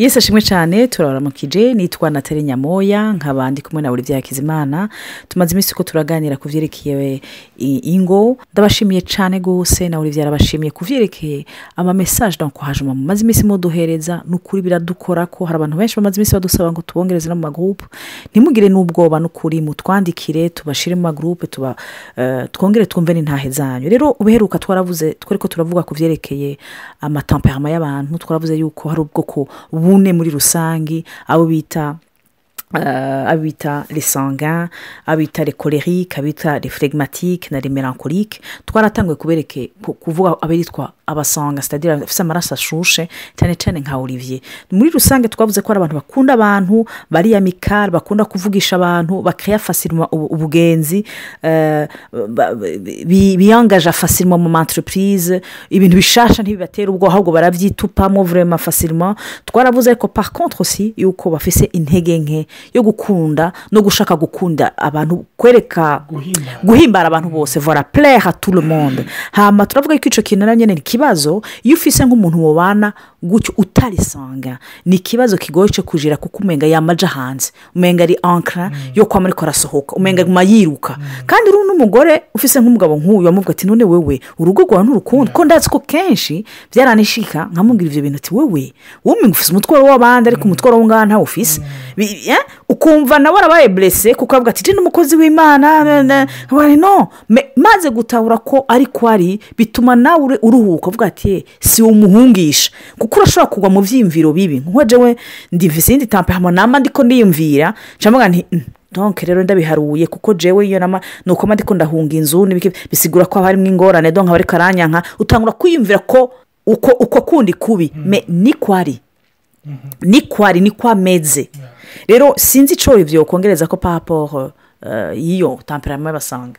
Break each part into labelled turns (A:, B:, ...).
A: Yesu ashimwe cyane turabaramukije nitwa Nathalie Nyamoya nk'abandi kumwe na Olivier Hakizimana tumaze iminsi ko turaganira ku vyerekeye ingo ndabashimiye cyane gose na Olivier arabashimiye ku vyerekeye ama message d'encouragement maze iminsi muduhereza n'ukuri biradukora ko hari abantu benshi bamaze iminsi badusaba ngo tubongereze no mu magroupe ntimugire n'ubwoba n'ukuri mutwandikire tubashire mu magroupe twongere twumve n'intahe zanyu rero ubeheruka twaravuze twereko turavuga ku vyerekeye ama tempérament y'abantu twaravuze yuko hari ubwoko bune muri rusangi abo bita les sanguins abita les colériques abita les phlegmatiques na les mélancoliques twaratangwe kubereke kuvuga aberitwa abasanga c'est-à-dire afite amaraso ashushe cyane nka Olivier muri rusange twavuze ko ari abantu bakunda abantu bari amical bakunda kuvugisha abantu bakaya facilement ubugenzi biyangaje facilement mu entreprise ibintu bishasha ntibibatera ubwo ahubwo baravyitupamo vraiment facilement twaravuze ko par contre aussi yuko bafise intege nke yo gukunda no gushaka gukunda abantu kwereka guhimbara abantu bose voilà plaire à tout le monde hama turavuga ko ico kintu nyene ni kibazo iyo ufise nk'umuntu wobana gutyo utarisanga ni kibazo kigoye cyo kujira kuko umenga yamaja hanze umenga ari ancre yo kwa muri korasohoka umenga mayiruka kandi uru n'umugore ufise nk'umugabo nk'uyu amuvuga ati none wewe urugo rwa nturukundo ko ndatse ko kenshi byaranishika nkamubwira ivyo bintu ati wewe umenga ufise umutwaro w'abandi ariko umutwaro w'ungana nta ufise ukumva nawe arabaye blessé kuko avuga ati n'umukozi w'Imana bari no maze gutahura ko ariko ari bituma nawe uruhuka uvuga ati si umuhungisha kuko urashobora kugwa mu vyimviro bibi nko jewe ndivise indi tempérament nama ndiko ndiyumvira cyangwa nti donc rero ndabiharuye kuko jewe iyo nama nuko ndiko ndahunga inzu bisigura ko hari mwingorane donc abari karanyanka utangura kwiyumvira ko uko kundi kubi ni kwari ni kwa meze rero sinzi ico ivyo kongereza ko par rapport iyo tempérament basanga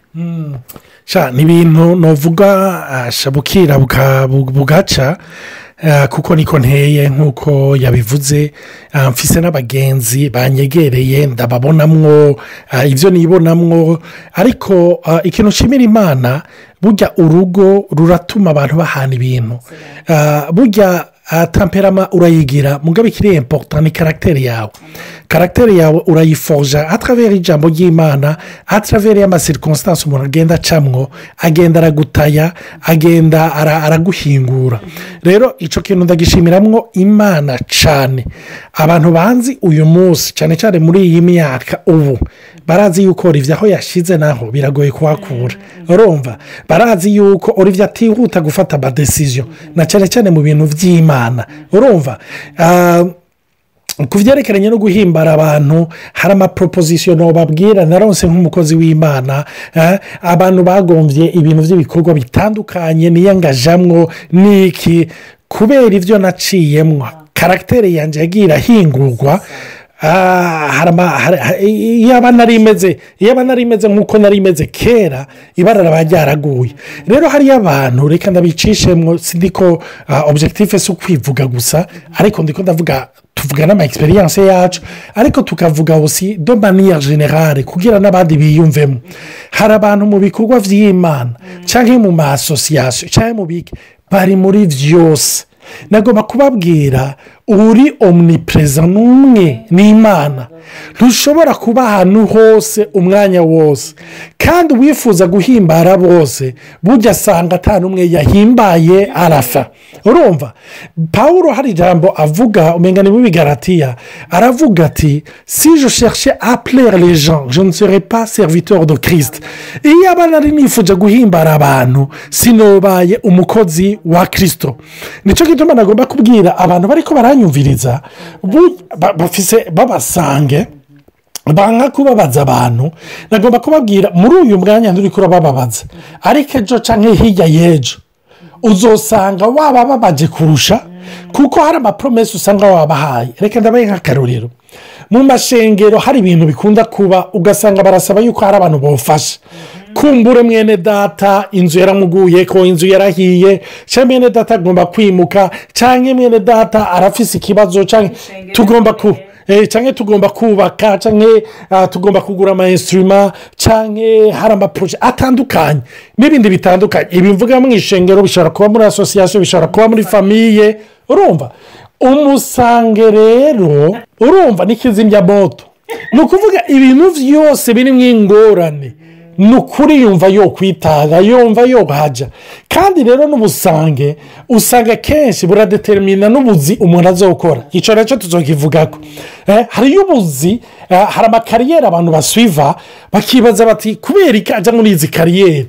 B: ni ibintu novuga shabukira bugaca kuko niko nteye nk'uko yabivuze mfise n'abagenzi banyegereye ndababonamwo ivyo nibonamwo ariko ikintu nshimira Imana burya urugo ruratuma abantu bahana ibintu burya tempérament urayigira mugabe kiri important ni caractère yawe urayiforja à travers ijambo ry'Imana à travers ama circonstances umuntu agenda acamwo agenda aragutaya agenda araguhingura rero ico kintu ndagishimiramwo Imana cane abantu banzi uyu munsi cyane muri iyi myaka ubu barazi yuko Olivier aho yashize naho biragoye kuhakura urumva barazi yuko Olivier atihuta gufata ba decision na cyane mu bintu vy'Imana urumva kuvyerekeranye no guhimbara abantu hari ama proposition babwira naronse nk'umukozi w'Imana abantu bagomvye ibintu by'ibikorwa bitandukanye niyangajamwo niki kubera ivyo naciyemwa caractère yanje yagira hingurwa yaba narimeze nk'uko narimeze kera ibara rabaryaraguye rero hari abantu reka ndabicishemwo sindiko objectif si ukwivuga gusa ariko ndiko ndavuga tuvuga n'ama experience yacu ariko tukavuga aussi de manière générale kugira n'abandi biyumvemo hari abantu mu bikorwa vy'Imana canke mu ma association canke mu biki bari muri vyose nagomba kubabwira uri omnipresent n'umwe n'Imana ntushobora kuba ahantu hose umwanya wose kandi wifuza guhimbara bose burya asanga atanu umwe yahimbaye arafa urumva Paulo hari ijambo avuga umenga ni mu Bigalatiya aravuga ati si je cherchais à plaire les gens je ne serais pas serviteur de Christ iyo abana ari nifuje guhimbara abantu sinobaye umukozi wa Kristo nico gituma nagomba kubwira abantu bariko baranyumviriza bafise babasange banga kubabaza abantu nagomba kubabwira muri uyu mwanya nduri kurababaza ariko ejo canke hirya yejo uzosanga waba babaje kurusha kuko hari ama promesse usanga wabahaye reka ndabaye nk'akarorero mu mashengero hari ibintu bikunda kuba ugasanga barasaba yuko hari abantu bofasha kumbure mwene data inzu yaramuguye ko inzu yarahiye cyangwa mwene data agomba kwimuka cyangwa mwene data arafise ikibazo cyangwa tugomba kubaka cyangwa tugomba kugura ama instrument cyangwa hari ama projet atandukanye n'ibindi bitandukanye ibi mvuga mu ishengero bishobora kuba muri association bishobora kuba muri famille urumva umusange rero urumva n'ikizimyamoto ni ukuvuga ibintu byose birimo ingorane ni ukuri yumva yo kwitanga yumva yo hajya kandi rero n'ubusange usanga kenshi buradetermina n'ubuzi umuntu azokora icyo nacyo tuzokivuga ko hariyo ubuzi hari amakariyeri abantu basuiva bakibaza bati kubera iki ajya muri izi kariyeri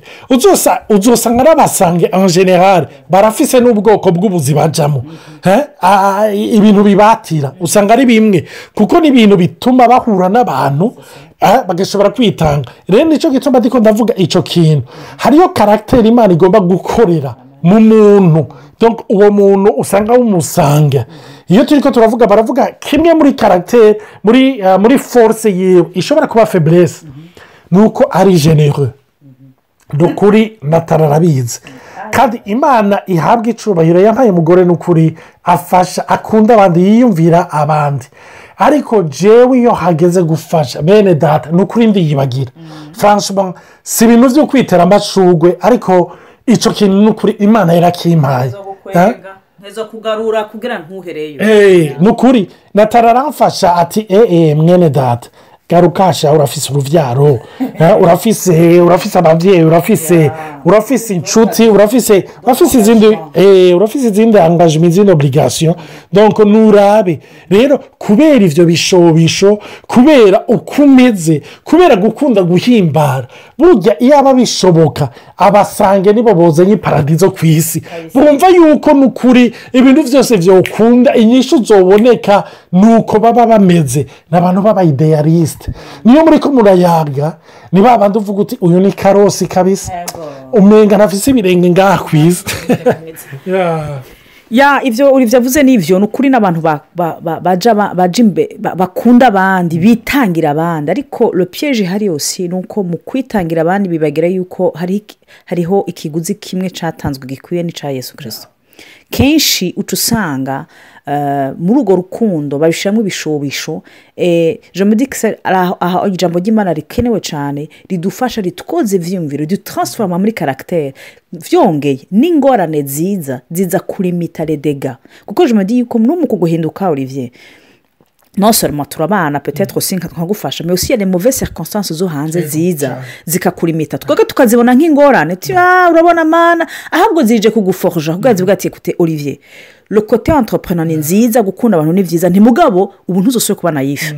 B: uzosanga n'abasange en general barafise n'ubwoko bw'ubuzi bajyamo ibintu bibatira usanga ari bimwe kuko ni ibintu bituma bahura n'abantu bagashobora kwitanga rero nicyo gituma ndiko ndavuga icyo kintu hariyo karagiteri imana igomba gukorera mu muntu uwo muntu usanga w'umusange iyo turi ko turavuga baravuga kimwe muri karagiteri muri force yiwe ishobora kuba feburese ni uko ari genereux ni ukuri natararabizi kandi imana ihabwa icubahiro yampaye umugore n'ukuri afasha akunda abandi yiyumvira abandi ariko jewe iyo hageze gufasha bene data ni ukuri ndiyibagira franchement si ibintu byo kwitera amashugwe ariko icyo kintu ni ukuri imana yarakimpaye
A: ntezo kugarura kugira ntuhereyo
B: ni ukuri natararamfasha ati mwene data garukasha urafise uruvyaro urafise abavyeyi urafise inshuti urafise izindi engagement izindi obligation donc nurabe rero kubera ivyo bishobisho kubera ukumeze kubera gukunda guhimbara burya iyo aba bishoboka abasange nibo bozanye iparadizo ku isi bumva yuko nukuri ibintu vyose vyokunda inyishu zoboneka nuko baba bameze n'abantu baba idealiste niyo muri ko murayaga ni babandi uvuga uti uyu ni karosi kabisa umenga ntafise ibirenge ngaha ku isi
A: ibyo urivuze n'ibyo ni ukuri n'abantu baja imbere bakunda abandi bitangira abandi ariko le piège hari yose ni uko mu kwitangira abandi bibagira yuko hariho ikiguzi kimwe cyatanzwe gikwiye n'icya Yesu Kristo kenshi uca usanga muri urwo rukundo babishyiramo ibishobisho jomedikise aho ijambo ry'imana rikenewe cyane ridufasha ritwoze ibyiyumviro ridutaransifoma muri karagiteri byongeye n'ingorane ziza kurimita redega kuko jomedi yuko n'umuku guhinduka Olivier non seulement turabana peut-être aussi nkagufasha mais aussi il y a des mauvaises circonstances zo hanze ziza zikakurimita twaka tukazibona nk'ingorane urabona mana ahubwo zije kuguforja ahubwo zivuga ati écoutez Olivier le côté entrepreneur ni nziza gukunda abantu ni byiza ntimugabo ubu ntuzosubire kuba naïf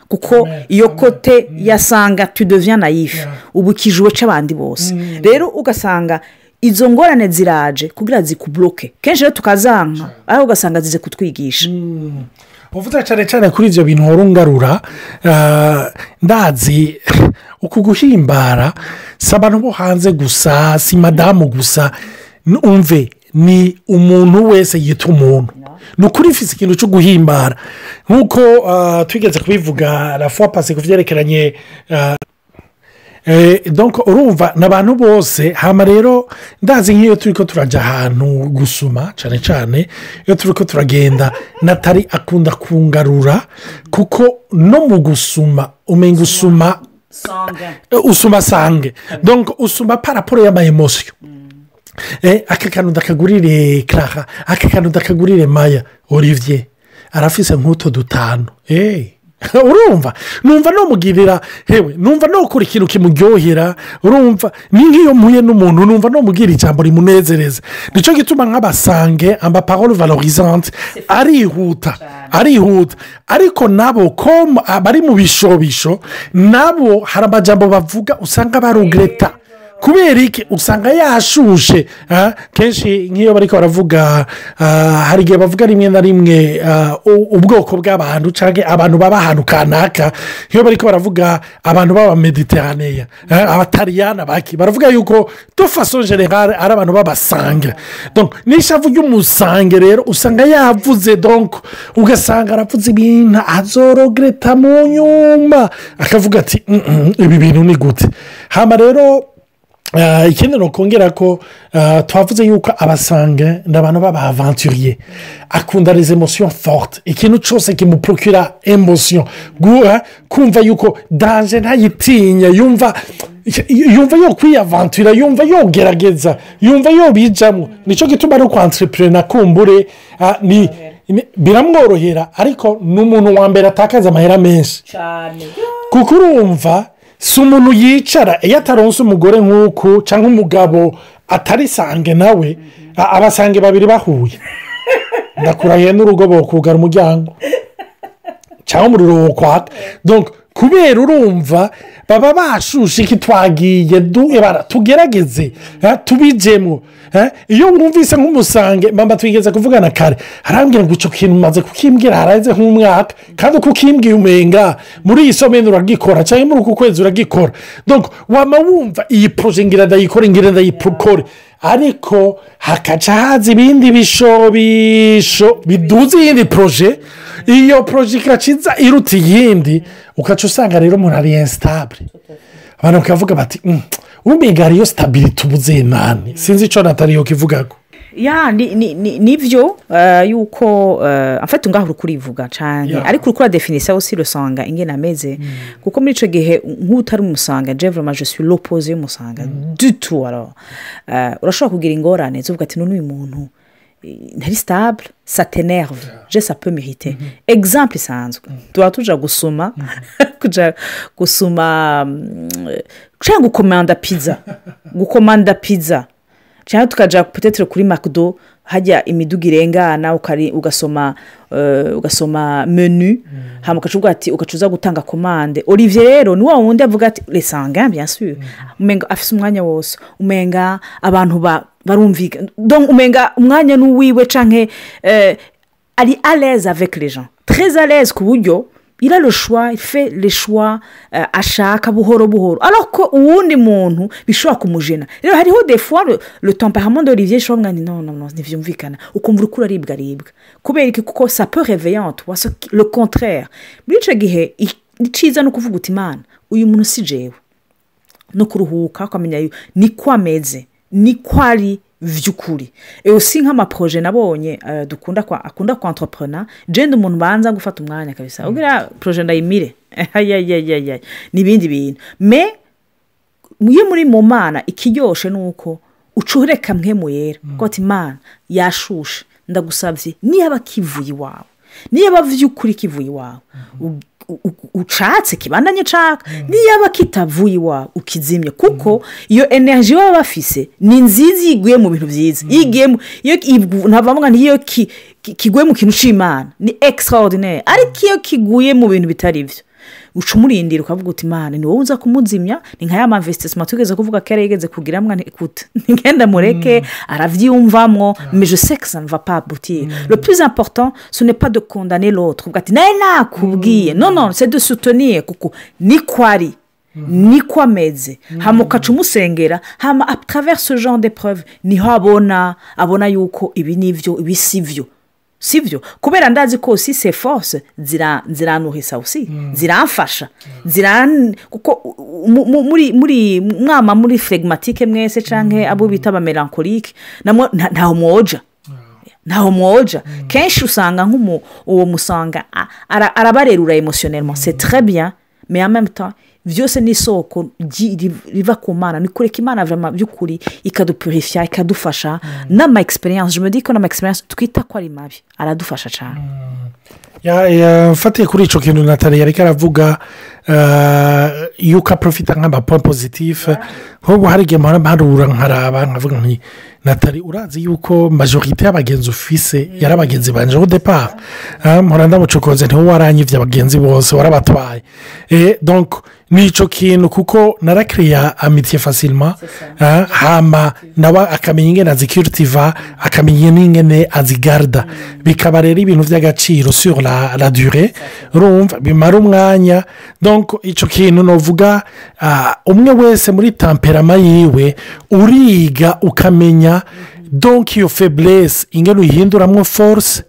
A: kuko iyo kote yasanga tu deviens naïf ubu kijuwe c'abandi bose rero ugasanga izo ngorane ziraje kugira zikubloke kenshi rero tukazanka aho ugasanga zize kutwigisha
B: uvuze cyane cyane kuri ibyo bintu urungarura ndazi uku guhimbara si abantu bo hanze gusa si madamu gusa umve ni umuntu wese yita umuntu ni ukuri ifite ikintu cyo guhimbara nk'uko twigeze kubivuga la fois passée ku byerekeranye donc urumva n'abantu bose hama rero ndazi nk'iyo turi ko turajya ahantu gusuma cyane cyane iyo turi ko turagenda natari akunda kungarura kuko no mu gusuma umenya usuma sange donc usuma paraporo y'amayemosiyo aka kantu ndakagurire Clara aka kantu ndakagurire Maya Olivier arafise nk'uto dutanu urumva numva no mugirira hewe numva no kuri ikintu kimuryohera urumva ni nk'iyo muye n'umuntu numva no mugira ijambo rimunezereza nicyo gituma nk'abasange amba parole valorisante arihuta ariko nabo ko bari mu bishobisho nabo hari amajambo bavuga usanga barugreta kubera iki usanga yashushe kenshi nk'iyo bariko baravuga hari igihe bavuga rimwe na rimwe ubwoko bw'abantu cyangwa abantu baba ahantu kanaka nk'iyo bariko baravuga abantu baba mediterraneya abatariyana baki baravuga yuko de façon générale ari abantu babasanga donc n'ishavu ry'umusange rero usanga yavuze donc ugasanga aravuze ibintu azorogreta mu nyuma akavuga ati ibi bintu ni gute hama rero ikindi ni ukongera ko twavuze yuko abasanga ni abantu b'abavanturiye akunda les emotions fortes ikintu cyose kimuprokira emotion kumva yuko danje ntayitinya yumva yo kwiyavantura yumva yo gerageza yumva yo bijamo nicyo gituma no kwa entrepreneur kumbure biramworohera ariko ni umuntu wa mbere atakaza amahera menshi
A: cyane
B: kuko urumva si umuntu yicara iyo ataronse umugore nk'uku cyangwa umugabo atarisange nawe abasange babiri bahuye ndakurahiye n'urugo bakugara umuryango cyangwa umuriro wo kwaka kubera urumva baba bashushe iki twagiye tugerageze tubijyemo iyo wumvise nk'umusange mama twigeze kuvugana kare harambwira ngo icyo kintu umaze kukimbwira haraheze nk'umwaka kandi uko ukimbwiye umenga muri iyi someni uragikora cyangwa muri uku kwezi uragikora waba wumva iyi poroje ngira ndayikore ariko hakaca haza ibindi bishobisho biduza iyindi poroje iyo poroje ikaciza iruta iyindi ukaca usanga rero umuntu ari instabile abantu bakavuga bati umenga hariyo sitabiriti ubuze nani sinzi icyo natariyo kivuga ko
A: nibyo yuko afite ngaho uri kurivuga cyane ariko uri kuradefinisa aussi rusanga ingena ameze kuko muri icyo gihe nk'utari umusanga jevuroma je suis l'opposé y'umusanga du tout urashobora kugira ingorane uvuga ati n'uyu muntu ntari sitabile ça t'énerve je ça peut mériter exemple isanzwe tuba tujya gusoma cyangwa gukomanda pizza cyangwa tukajya peut-être kuri McDo hajya imiduga irengana ugasoma menu hama ukacuvuga ati ugacuza gutanga komande Olivier rero ni wa wundi avuga ati lesanga bien sûr umenga afise umwanya wose umenga abantu barumvika donc umenga umwanya n'uwiwe canke ari à l'aise avec les gens très à l'aise ku buryo il a le choix, il fait les choix ashaka buhoro buhoro alors ko uwundi muntu bishobora kumujena rero hariho des fois le tempérament d'Olivier shobwa non ntivyumvikana ukumva ukura ribwa kubera iki kuko ça peut réveiller en toi le contraire muri ico gihe iciza no kuvuga uti Imana uyu muntu si jewe no kuruhuka kwamenya ni kwameze ni kwari vyukuri aussi nk'amaproje nabonye akunda kwa entrepreneur genda umuntu banza gufata umwanya kabisa ugira projet ndayimire nibindi bintu mais muri mu mana ikiryoshe nuko ucureka mwe yera ko ati Imana yashushe ndagusabye niba kivuye iwawe niba vyukuri kivuye iwawe ucatse kibandanye caka niba kitavuye iwawe ukizimye kuko iyo energy baba bafise ni nziza yiguye mu bintu byiza yigiyemo iyo ntavuga niyo kiguye mu kintu c'Imana ni extraordinaire ariko iyo kiguye mu bintu bitari byo ucumurindira ukavuga uti Imana ni wowe uza kumuzimya ni nka ya investissement tugeze kuvuga ko yarigeze kugira mwa écoute ngenda mureke aravyumvamwo mais je sais que ça ne va pas aboutir le plus important ce n'est pas de condamner l'autre uvuga ati naye kubwiye non c'est de soutenir kuko ni kwari ni kwameze hama ukacumusengera hama à travers ce genre d'épreuve niho abona yuko ibi nivyo ibisivyo sivyo kubera ndazi ko si c'est force ziranuhisa aussi ziramfasha kuko muri phlegmatique mwese canke abo bita ba melancholique namwe ntaho mwoja kenshi usanga uwo musanga arabarerura émotionnellement c'est très bien mais en même temps vyose ni soko riva ku Mana ni kureka Imana vraiment byukuri ikadupurifya ikadufasha nama experience je me dis ko nama experience twita ko ari mabi aradufasha cyane
B: mfatiye kuri ico kintu Nathalie yari karavuga yuko profita nk'aba point positif hobo hari igihe mparura nkaraba nkavuga nti Nathalie urazi yuko majorité y'abagenzi ufise yarabagenzi banje au départ mpora ndamucokoze ntiwo waranyivye abagenzi bose warabatwaye donc nico kintu kuko narakriya amitié facilement hama nawa akamenya ingene azicultiva akamenya n'ingene azigarda bikaba rero ibintu vy'agaciro sur la durée urumva bimara umwanya donc ico kintu novuga umwe wese muri temperament yiwe uriga ukamenya donc iyo faiblesse ingene uyihinduramwo force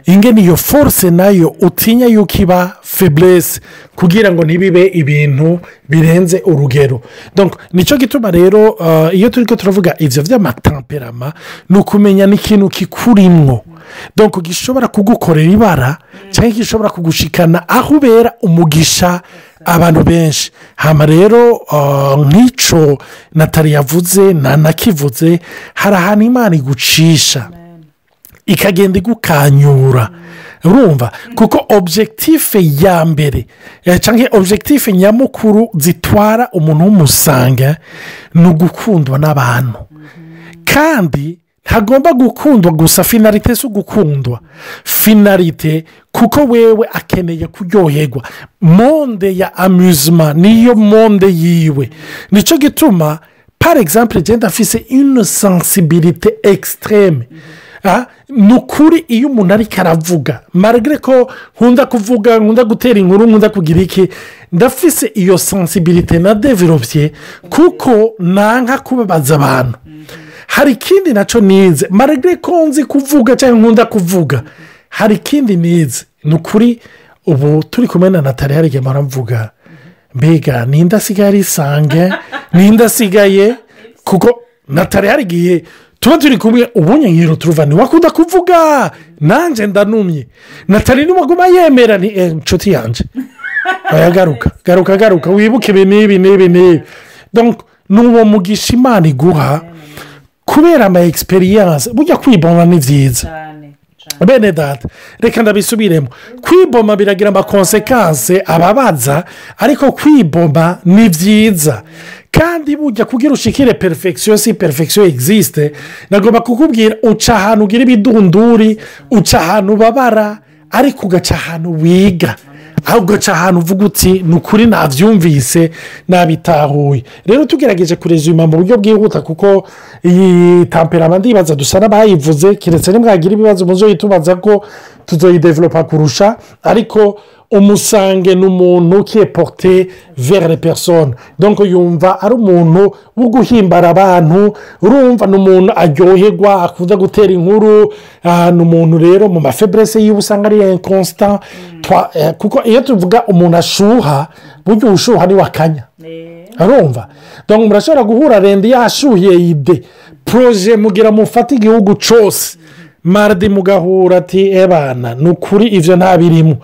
B: ingene iyo force nayo utinya yuko iba faiblesse kugira ngo ntibibe ibintu birenze urugero donc nico gituma rero iyo turiko turavuga ivyo vy'amatemperament ni ukumenya n'ikintu kikurimwo donc gishobora kugukorera ibara cyangwa gishobora kugushikana aho ubera umugisha abantu benshi hama rero nk'ico Nathalie yavuze nakivuze hari ahantu Imana igucisha ikagenda igukanyura urumva kuko objectif ya mbere cyangwa objectif nyamukuru zitwara umuntu w'umusanga ni ugukundwa n'abantu kandi ntagomba gukundwa gusa finalite si ugukundwa finalite kuko wewe akeneye kuryoherwa monde ya amusement niyo monde yiwe nicyo gituma par exemple genda afise une sensibilité extreme ni ukuri iyo umuntu ariko aravuga maragire ko nkunda kuvuga nkunda gutera inkuru nkunda kugira iki ndafise iyo sensibilité na developye kuko nanka kubabaza abantu hari ikindi nacyo nize maragire ko nzi kuvuga cyangwa nkunda kuvuga hari ikindi nize ni ukuri ubu turi kumwe na Nathalie hari igihe muravuga mbega ninde asigaye ari isange ninde asigaye kuko Nathalie hari igihe tuba turi kumwe ubunye nkiro turuvane wakunda kuvuga nanjye ndanumye Nathalie niwaguma yemera ni inshuti yanjye garuka wibuke ibi n'ibi donc n'uwo mugisha Imana iguha kubera ama experience burya kwibona ni byiza bene data reka ndabisubiremo kwiboma biragira amakonsekanse ababaza ariko kwiboma ni byiza kandi burya kugira ushikire perfection si perfection existe nagomba kukubwira uca ahantu ugira ibidunduri uca ahantu ubabara ariko ugaca ahantu wiga aho ugaca ahantu uvuga uti ni ukuri nabyumvise nabitahuye rero tugerageje kurezuma mu buryo bwihuta kuko iyi tamperama ndibaza dusa n'abayivuze keretse nimwagira ibibazo muzoyitubaza ko tuzoyidevelopa kurusha ariko umusange ni umuntu qui est porté vers les personnes donc yumva ari umuntu wo guhimbara abantu urumva ni umuntu aryoherwa akunda gutera inkuru ni umuntu rero mu mafebrese yiwe usanga ari inconstant kuko iyo tuvuga umuntu ashuha burya ubushuha ni wakanya arumva donc murashobora guhura rende yashuhiye ide proje mugira mufata igihugu cyose maradi mugahura ati ebana ni ukuri ibyo ntabirimo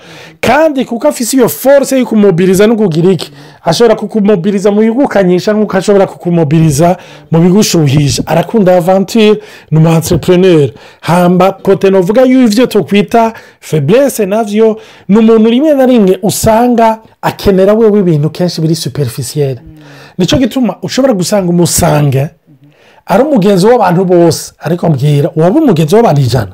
B: kandi kuko afite iyo force yo kumobiriza no kugira iki ashobora kukumobiriza mu bigukanyisha nk'uko ashobora kukumobiriza mu bigushuhisha arakunda aventure ni umu entrepreneur hamba kote novuga y'ibyo tukwita faiblesse navyo ni umuntu rimwe na rimwe usanga akenera wewe ibintu kenshi biri superficiel nicyo gituma ushobora gusanga umusange ari umugenzi w'abantu bose ariko mbwira waba umugenzi w'abantu 100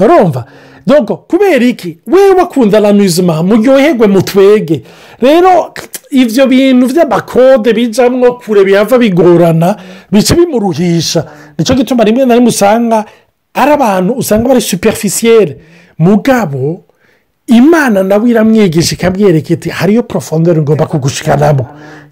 B: urumva donc kubera iki wewe wakunda l'amusement muryoherwe mutwege rero ivyo bintu vy'abakode bijamwo kure bihava bigorana bice bimuruhisha nico gituma rimwe na rimwe usanga ari abantu usanga bari superficiel mugabo Imana nawe iramwigisha ikabwereka iti hariyo profondeur ngomba kugushikanamo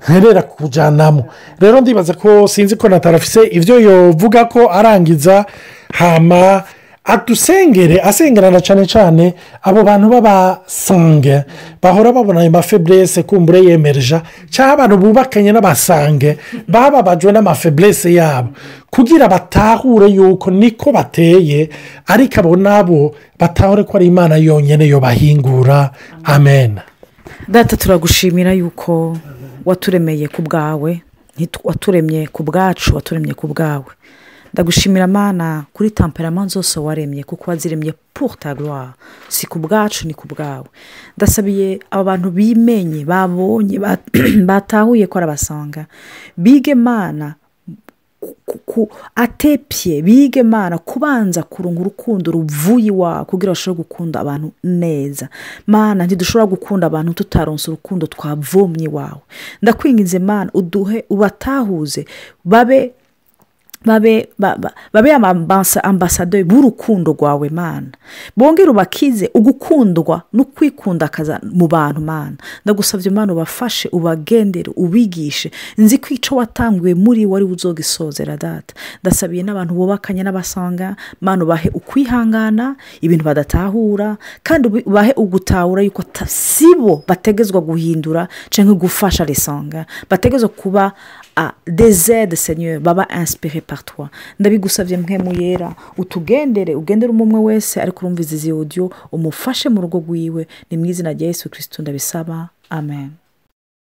B: nterera kujanamo rero ndibaza ko sinzi ko natarafise ivyo yovuga ko arangiza hama adusengere asengerana cyane abo bantu b'abasange bahora babona ayo mafeblesse kumbure yemerja cyangwa abantu bubakanye n'abasange bababajwe n'amafeblesse yabo kugira batahure yuko niko bateye ariko abo nabo batahure ko ari Imana yonyine yo bahingura amen.
A: Data turagushimira yuko waturemeye ku bwawe waturemye ku bwacu waturemye ku bwawe ndagushimira Mana kuri temperament zose waremye kuko waziremye pour ta gloire si ku bwacu ni ku bwawe ndasabiye aba bantu bimenye babonye batahuye ko arabasanga bige Mana atepye bige Mana kubanza kurunga urukundo ruvuye wa kugira bashobore gukunda abantu neza Mana ntidushobora gukunda abantu tutaronse urukundo twavomye wawe ndakwinginze Mana uduhe ubatahuze babe ambasaderi b'urukundo rwawe Mana bongere ubakize ugukundwa no kwikunda akaza mu bantu Mana ndagusabye Mana ubafashe ubagendere ubigishe nzi ko icyo watanguye muri wari uzogisozera Data ndasabiye n'abantu bubakanye n'abasanga Mana ubahe ukwihangana ibintu badatahura kandi ubahe ugutahura yuko sibo bategezwa guhindura cyangwa gufasha resanga bategezwa kuba des aides Seigneur baba inspiré par toi ndabigusabye mpemu yera ugendere umwe wese ariko urumviza izi audio umufashe mu rugo rwiwe ni mu izina rya Yesu Kristo ndabisaba amen.